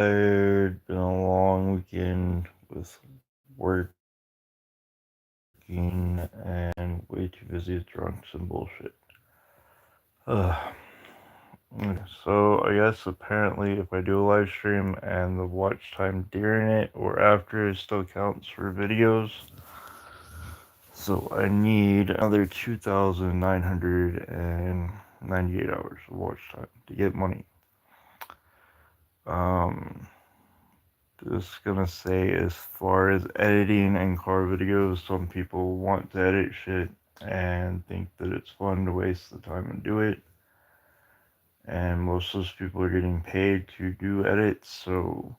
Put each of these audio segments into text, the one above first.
Tired, been a long weekend with working and way too busy with drunks and bullshit. Ugh. So I guess apparently if I do a live stream and the watch time during it or after it still counts for videos. So I need another 2,998 hours of watch time to get money. Um, Just gonna say, as far as editing and car videos, some people want to edit shit and think that it's fun to waste the time and do it. And most of those people are getting paid to do edits, so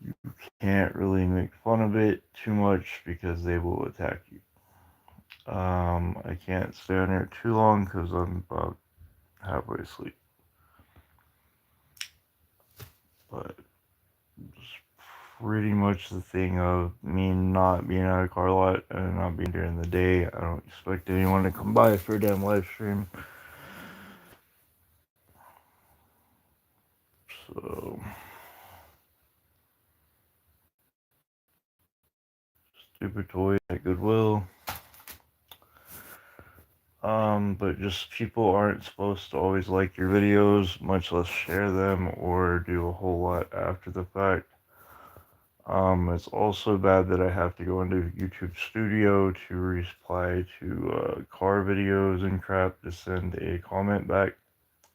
you can't really make fun of it too much because they will attack you. I can't stay on here too long because I'm about halfway asleep. But just pretty much the thing of me not being at a car lot and not being during the day. I don't expect anyone to come by for a damn live stream. So, stupid toy at Goodwill. But just people aren't supposed to always like your videos, much less share them or do a whole lot after the fact. It's also bad that I have to go into YouTube Studio to reply to car videos and crap to send a comment back.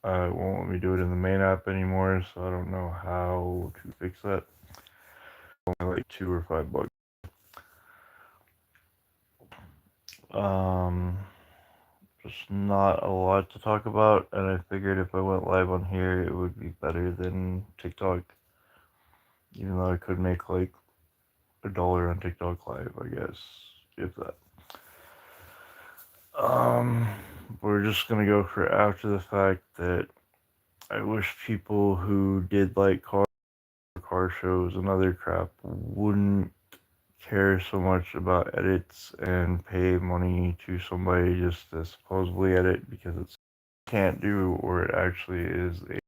It won't let me do it in the main app anymore, so I don't know how to fix that. Only like $2 or $5. Um, just not a lot to talk about, and I figured if I went live on here, it would be better than TikTok. Even though I could make like $1 on TikTok live, I guess, if that. Um, we're just gonna go for after the fact that I wish people who did like car shows and other crap wouldn't care so much about edits and pay money to somebody just to supposedly edit because it's can't do or it actually is a.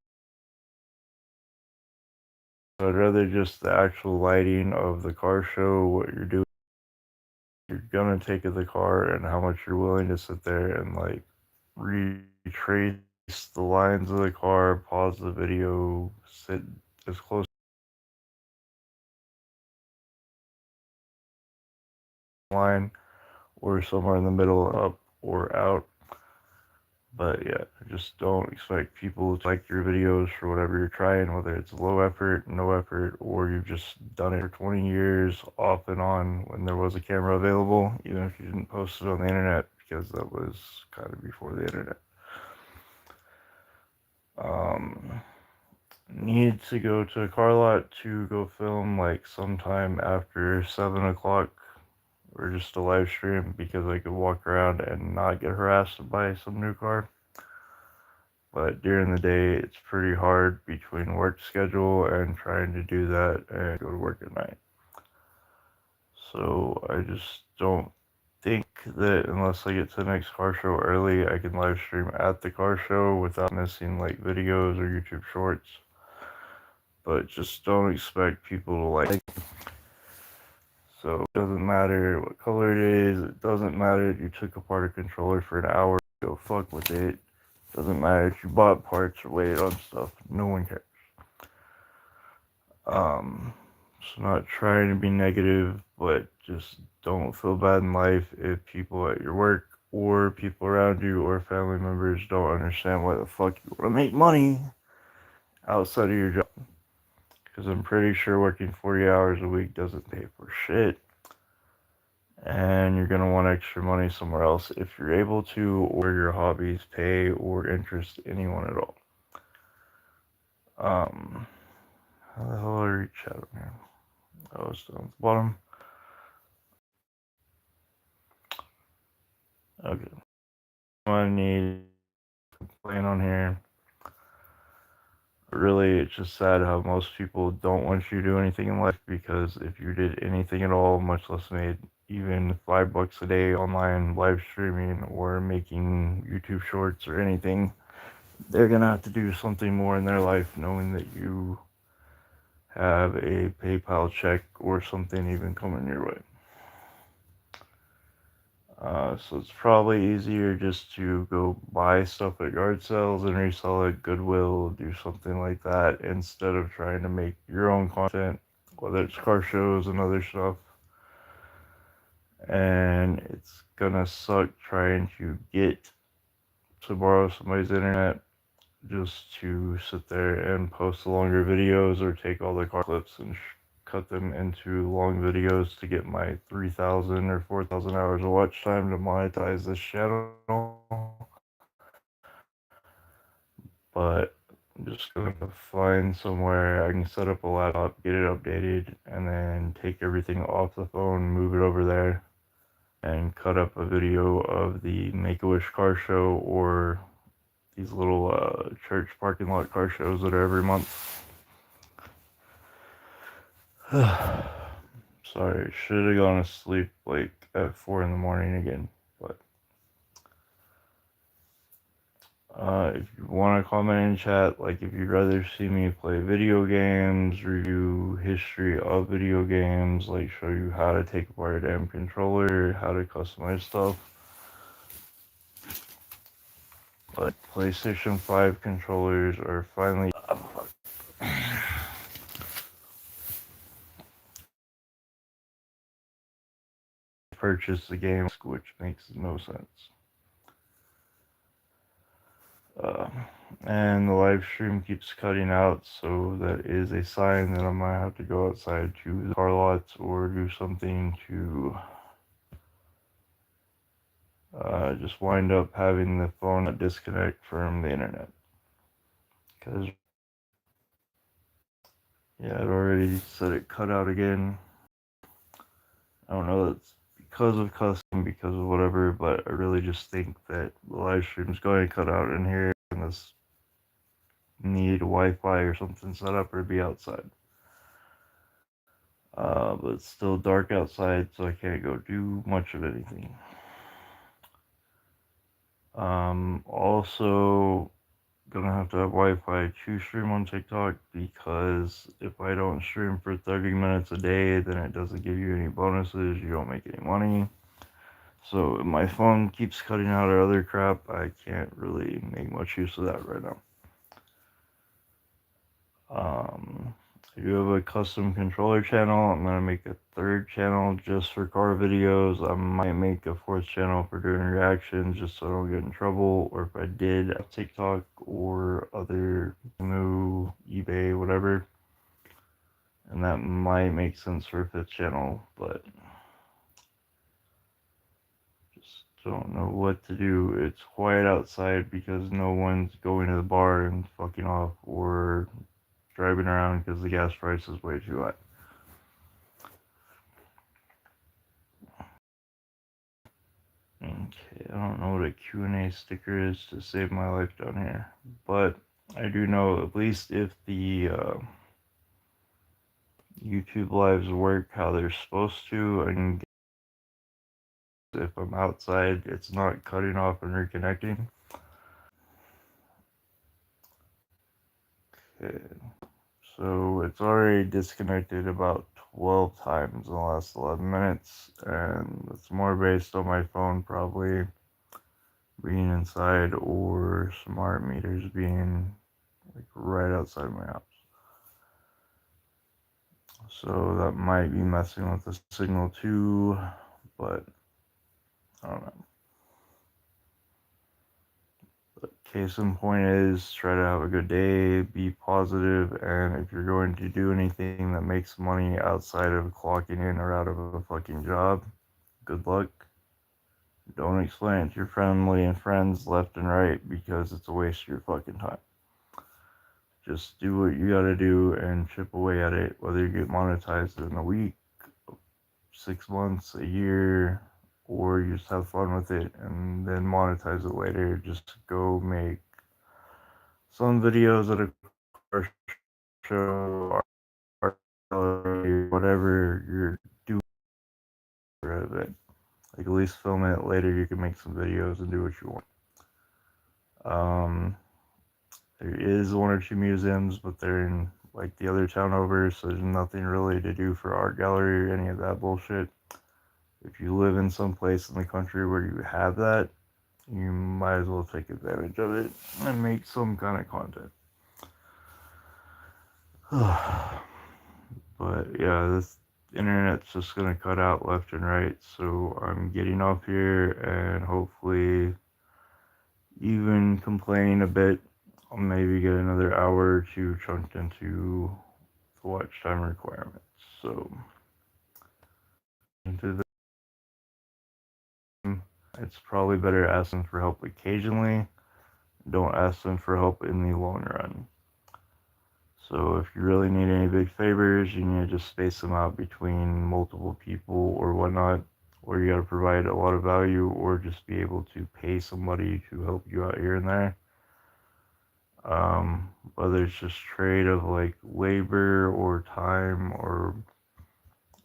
I'd rather just the actual lighting of the car show, what you're doing, you're gonna take of the car, and how much you're willing to sit there and like retrace the lines of the car, pause the video, sit as close to the line or somewhere in the middle, up or out. But yeah, just don't expect people to like your videos for whatever you're trying, whether it's low effort, no effort, or you've just done it for 20 years off and on when there was a camera available, even if you didn't post it on the internet, because that was kind of before the internet. Um, Need to go to a car lot to go film like sometime after 7 o'clock or just a live stream because I could walk around and not get harassed by some new car. But during the day, it's pretty hard between work schedule and trying to do that and go to work at night. So I just don't think that unless I get to the next car show early, I can live stream at the car show without missing like videos or YouTube shorts. But just don't expect people to like. So it doesn't matter what color it is. It doesn't matter if you took apart a controller for an hour. Go fuck with it. Doesn't matter if you bought parts or waited on stuff. No one cares. So not trying to be negative, but just don't feel bad in life if people at your work or people around you or family members don't understand why the fuck you want to make money outside of your job. Because I'm pretty sure working 40 hours a week doesn't pay for shit. And you're going to want extra money somewhere else if you're able to, or your hobbies pay or interest anyone at all. How the hell do I reach out here? Oh, it's down at the bottom. Okay. I need to complain on here. Really, it's just sad how most people don't want you to do anything in life because if you did anything at all, much less made even $5 a day online live streaming or making YouTube shorts or anything, they're gonna have to do something more in their life knowing that you have a PayPal check or something even coming your way. So it's probably easier just to go buy stuff at yard sales and resell it, Goodwill, do something like that, instead of trying to make your own content, whether it's car shows and other stuff. And it's gonna suck trying to get to borrow somebody's internet just to sit there and post the longer videos, or take all the car clips and cut them into long videos to get my 3,000 or 4,000 hours of watch time to monetize this channel. But I'm just going to find somewhere I can set up a laptop, get it updated, and then take everything off the phone, move it over there, and cut up a video of the Make-A-Wish car show, or these little church parking lot car shows that are every month. Sorry, should have gone to sleep like at 4 in the morning again. But if you want to comment in chat, like if you'd rather see me play video games, review history of video games, like show you how to take apart a damn controller, how to customize stuff. But PlayStation 5 controllers are finally purchased the game, which makes no sense. And the live stream keeps cutting out, so that is a sign that I might have to go outside to the car lots or do something to just wind up having the phone disconnect from the internet. Because, yeah, it already said it cut out again. I don't know that's because of custom, because of whatever, but I really just think that the live stream is going to cut out in here, and this need Wi-Fi or something set up or be outside. But it's still dark outside, so I can't go do much of anything. Also, gonna have to have Wi-Fi to stream on TikTok, because if I don't stream for 30 minutes a day, then it doesn't give you any bonuses, you don't make any money. So if my phone keeps cutting out or other crap, I can't really make much use of that right now. I do have a custom controller channel. I'm gonna make a third channel just for car videos. I might make a fourth channel for doing reactions, just so I don't get in trouble. Or if I did TikTok or other new eBay, whatever, and that might make sense for a fifth channel, but just don't know what to do. It's quiet outside because no one's going to the bar and fucking off, or driving around because the gas price is way too high. Okay, I don't know what a Q&A sticker is to save my life down here, but I do know, at least if the YouTube lives work how they're supposed to, and if I'm outside, it's not cutting off and reconnecting. Okay, so it's already disconnected about 12 times in the last 11 minutes, and it's more based on my phone probably being inside, or smart meters being like right outside my house. So that might be messing with the signal too, but I don't know. But case in point is, try to have a good day, be positive, and if you're going to do anything that makes money outside of clocking in or out of a fucking job, good luck. Don't explain it to your family and friends left and right, because it's a waste of your fucking time. Just do what you gotta do and chip away at it, whether you get monetized in a week, 6 months, a year, or you just have fun with it and then monetize it later. Just go make some videos at a car show, or whatever you're doing for it. Like, at least film it later. You can make some videos and do what you want. There is one or two museums, but they're in like the other town over, so there's nothing really to do for art gallery or any of that bullshit. If you live in some place in the country where you have that, you might as well take advantage of it and make some kind of content. But yeah, this internet's just gonna cut out left and right, so I'm getting off here and hopefully even complaining a bit, I'll maybe get another hour or two chunked into the watch time requirements. So into the it's probably better asking for help occasionally. Don't ask them for help in the long run. So if you really need any big favors, you need to just space them out between multiple people or whatnot, or you got to provide a lot of value, or just be able to pay somebody to help you out here and there. Whether it's just trade of like labor or time or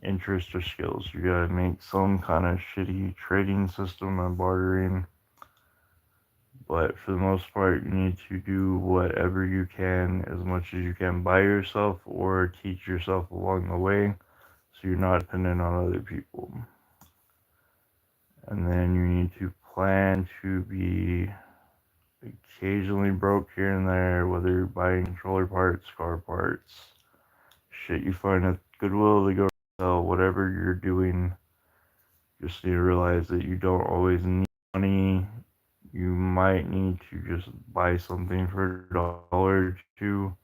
interest or skills, you gotta make some kind of shitty trading system and bartering. But for the most part, you need to do whatever you can, as much as you can by yourself, or teach yourself along the way, so you're not dependent on other people. And then you need to plan to be occasionally broke here and there, whether you're buying controller parts, car parts, shit you find at Goodwill to go sell, whatever you're doing. Just need to realize that you don't always need money. You might need to just buy something for $1 or $2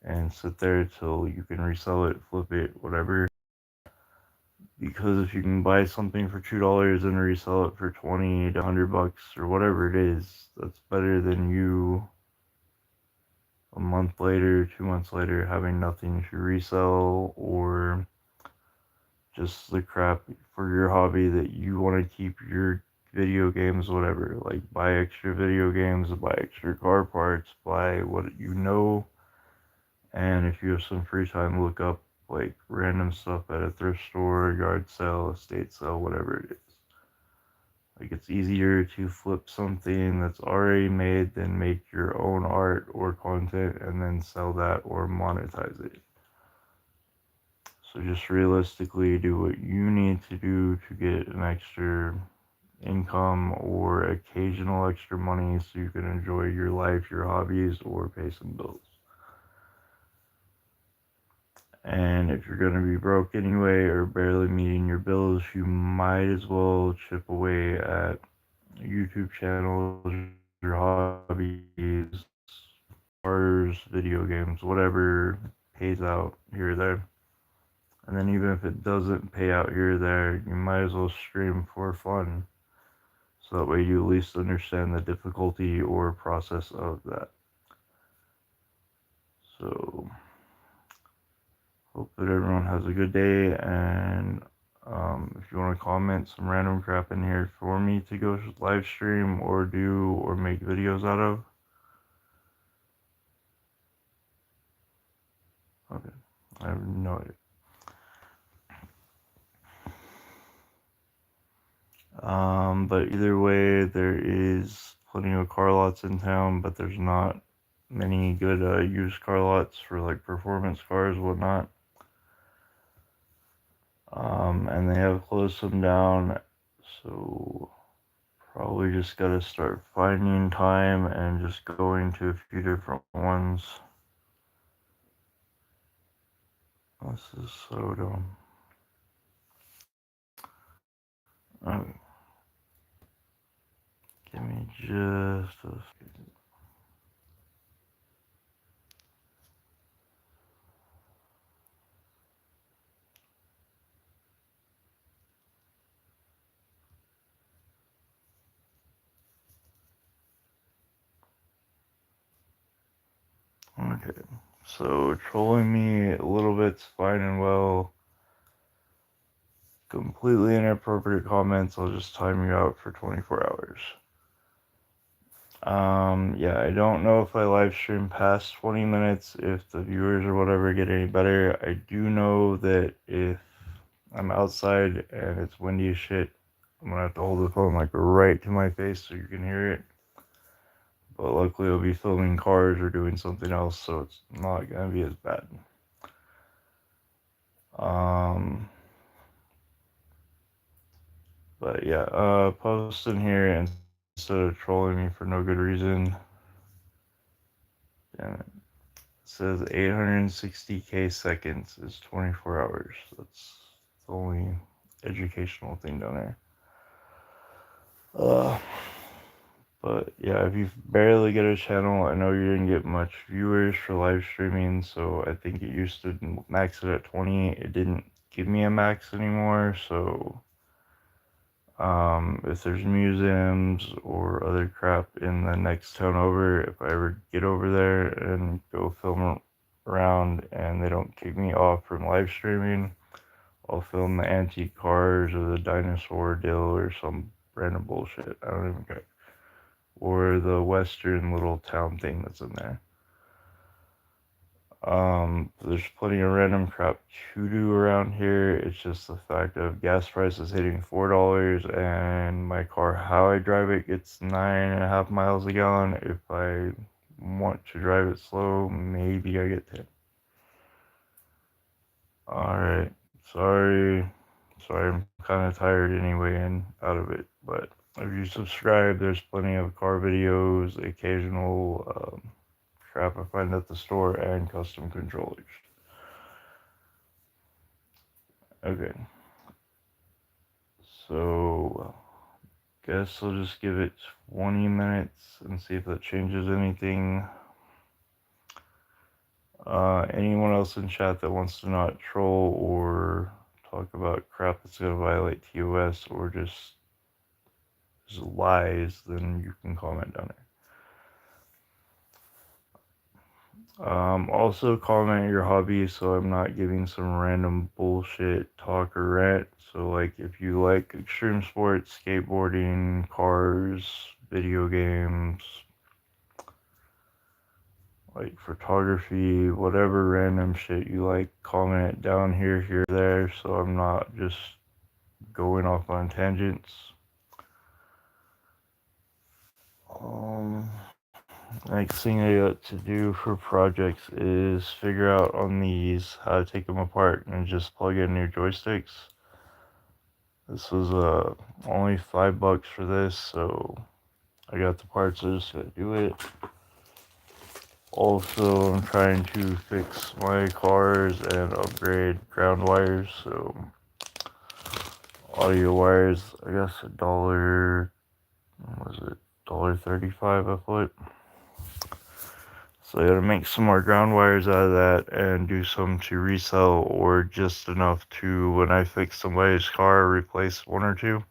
and sit there till you can resell it, flip it, whatever. Because if you can buy something for $2 and resell it for 20 to $100 or whatever it is, that's better than you a month later, 2 months later, having nothing to resell, or just the crap for your hobby that you want to keep your video games, whatever. Like, buy extra video games, buy extra car parts, buy what you know. And if you have some free time, look up like random stuff at a thrift store, yard sale, estate sale, whatever it is. Like, it's easier to flip something that's already made than make your own art or content and then sell that or monetize it. So just realistically do what you need to do to get an extra income or occasional extra money so you can enjoy your life, your hobbies, or pay some bills. And if you're going to be broke anyway or barely meeting your bills, you might as well chip away at YouTube channels, your hobbies, cars, video games, whatever pays out here or there. And then even if it doesn't pay out here or there, you might as well stream for fun. So that way you at least understand the difficulty or process of that. So hope that everyone has a good day, and if you want to comment some random crap in here for me to go live stream or do or make videos out of. Okay, I have no idea. But either way, there is plenty of car lots in town, but there's not many good used car lots for like performance cars, whatnot. And they have closed them down, so probably just gotta start finding time and just going to a few different ones. This is so dumb. Okay. Give me just a second. Okay, so trolling me a little bit's fine and well. Completely inappropriate comments, I'll just time you out for 24 hours. Yeah, I don't know if I live stream past 20 minutes, if the viewers or whatever get any better. I do know that if I'm outside and it's windy as shit, I'm gonna have to hold the phone like right to my face so you can hear it. But luckily, I'll be filming cars or doing something else, so it's not gonna be as bad. Um, but yeah, post in here instead of trolling me for no good reason. Damn it. It says 860k seconds is 24 hours. That's the only educational thing down there. Uh, but yeah, if you barely get a channel, I know you didn't get much viewers for live streaming, so I think it used to max it at 20. It didn't give me a max anymore, so if there's museums or other crap in the next town over, if I ever get over there and go film around and they don't kick me off from live streaming, I'll film the antique cars or the dinosaur deal or some random bullshit. I don't even care. Or the western little town thing that's in there. There's plenty of random crap to do around here. It's just the fact of gas prices hitting $4 and my car, how I drive it, gets 9.5 miles a gallon. If I want to drive it slow, maybe I get 10. Alright, sorry, I'm kind of tired anyway and out of it, but if you subscribe, there's plenty of car videos, occasional crap I find at the store, and custom controllers. Okay, so guess I'll just give it 20 minutes and see if that changes anything. Anyone else in chat that wants to not troll or talk about crap that's going to violate TOS or just lies, then you can comment down there. Also comment your hobby so I'm not giving some random bullshit talk or rant. So like if you like extreme sports, skateboarding, cars, video games, like photography, whatever random shit you like, comment it down here, there, so I'm not just going off on tangents. Next thing I got to do for projects is figure out on these how to take them apart and just plug in new joysticks. This was only $5 for this, so I got the parts. I just gotta do it. Also, I'm trying to fix my cars and upgrade ground wires, so audio wires, I guess $1, what was it, $1.35 a foot. So I gotta make some more ground wires out of that and do some to resell or just enough to, when I fix somebody's car, replace one or two.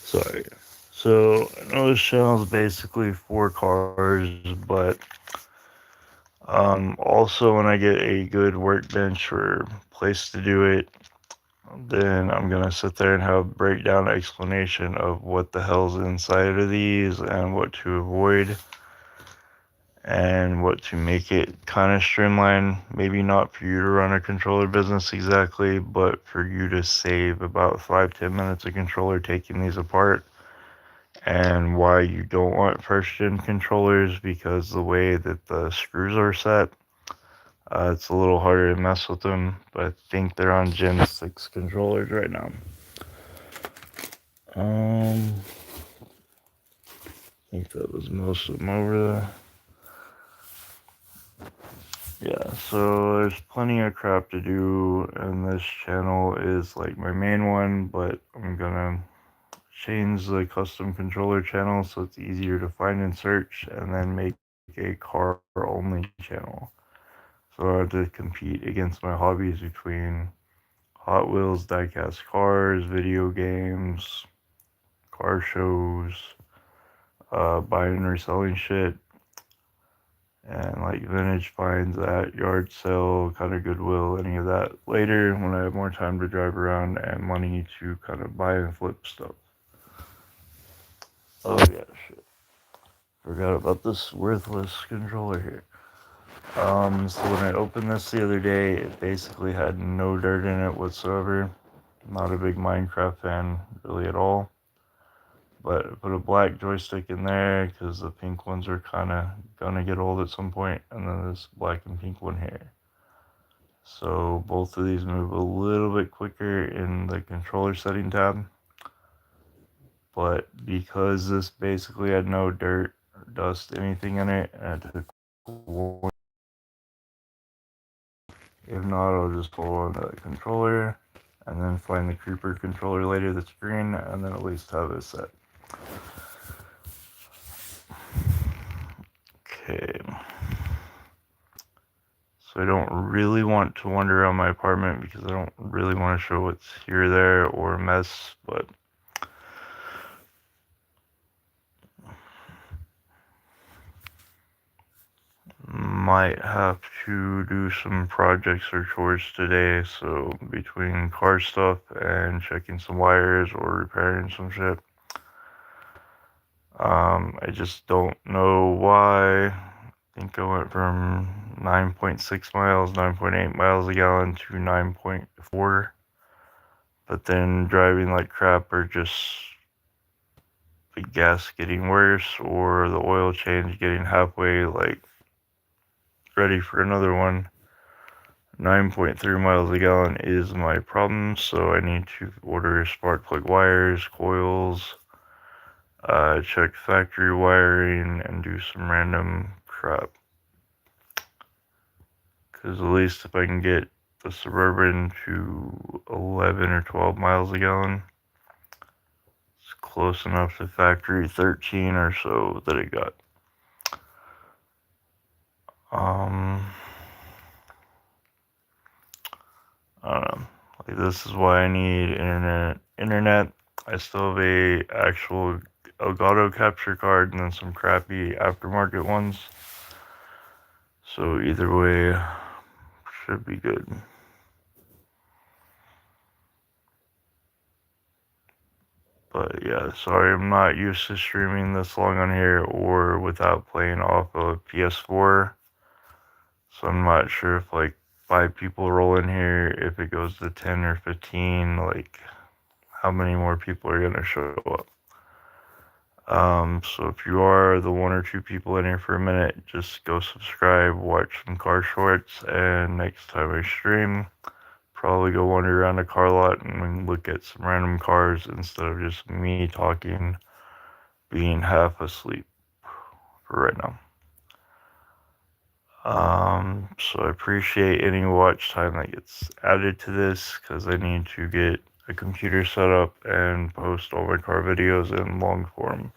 Sorry. So I know this channel is basically for cars, but also when I get a good workbench or place to do it, then I'm gonna sit there and have a breakdown explanation of what the hell's inside of these and what to avoid and what to make it kind of streamlined. Maybe not for you to run a controller business exactly, but for you to save about 5-10 minutes of controller taking these apart, and why you don't want first gen controllers, because the way that the screws are set, it's a little harder to mess with them, but I think they're on Gen 6 controllers right now. I think that was most of them over there. Yeah, so there's plenty of crap to do, and this channel is like my main one, but I'm gonna change the custom controller channel so it's easier to find and search, and then make a car only channel. So I have to compete against my hobbies between Hot Wheels, diecast cars, video games, car shows, buying and reselling shit, and like vintage finds at yard sale, kind of Goodwill, any of that later when I have more time to drive around and money to kind of buy and flip stuff. Oh yeah, shit. Forgot about this worthless controller here. So when I opened this the other day, it basically had no dirt in it whatsoever. Not a big Minecraft fan really at all. But I put a black joystick in there because the pink ones are kind of gonna get old at some point, and then this black and pink one here. So both of these move a little bit quicker in the controller setting tab. But because this basically had no dirt, dust, anything in it, and it took one. If not, I'll just pull on the controller and then find the creeper controller later that's green, and then at least have it set. Okay. So I don't really want to wander around my apartment because I don't really want to show what's here, there, or a mess, but might have to do some projects or chores today. So between car stuff and checking some wires or repairing some shit, I just don't know why. I think I went from 9.6 miles, 9.8 miles a gallon to 9.4. But then driving like crap, or just the gas getting worse, or the oil change getting halfway, like ready for another one. 9.3 miles a gallon is my problem, so I need to order spark plug wires, coils, check factory wiring, and do some random crap. Because at least if I can get the Suburban to 11 or 12 miles a gallon, it's close enough to factory 13 or so that it got. I don't know. Like, this is why I need internet. I still have a actual Elgato capture card and then some crappy aftermarket ones. So either way, should be good. But yeah, sorry, I'm not used to streaming this long on here or without playing off of PS4. So I'm not sure if like 5 people roll in here, if it goes to 10 or 15, like how many more people are gonna show up. So if you are the 1 or 2 people in here for a minute, just go subscribe, watch some car shorts, and next time I stream, probably go wander around a car lot and look at some random cars instead of just me talking, being half asleep for right now. So I appreciate any watch time that gets added to this, because I need to get a computer set up and post all my car videos in long form.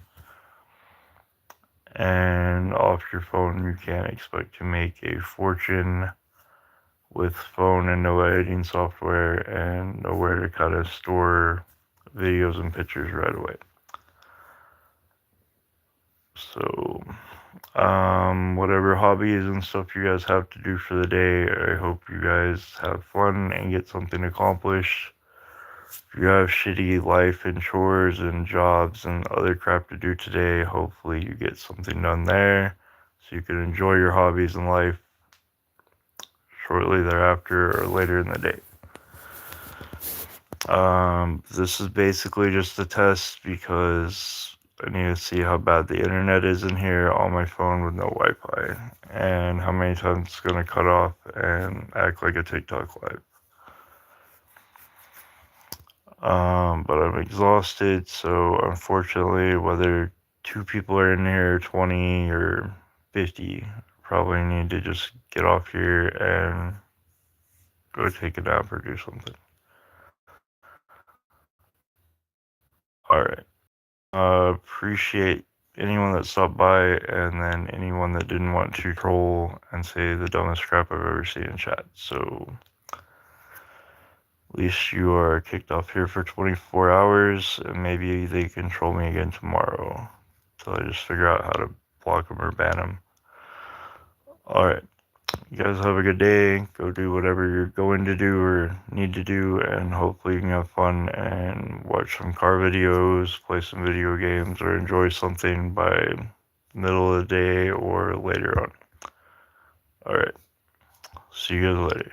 And off your phone, you can't expect to make a fortune with phone and no editing software and nowhere to kind of store videos and pictures right away. So, whatever hobbies and stuff you guys have to do for the day, I hope you guys have fun and get something accomplished. If you have shitty life and chores and jobs and other crap to do today, hopefully you get something done there so you can enjoy your hobbies in life shortly thereafter or later in the day. This is basically just a test because I need to see how bad the internet is in here on my phone with no Wi-Fi, and how many times it's gonna cut off and act like a TikTok live. But I'm exhausted, so unfortunately, whether 2 people are in here, 20 or 50, probably need to just get off here and go take a nap or do something. Alright. Appreciate anyone that stopped by, and then anyone that didn't want to troll and say the dumbest crap I've ever seen in chat. So at least you are kicked off here for 24 hours, and maybe they can troll me again tomorrow until I just figure out how to block them or ban them. Alright, you guys have a good day. Go do whatever you're going to do or need to do, and hopefully you can have fun and watch some car videos, play some video games, or enjoy something by middle of the day or later on. Alright, see you guys later.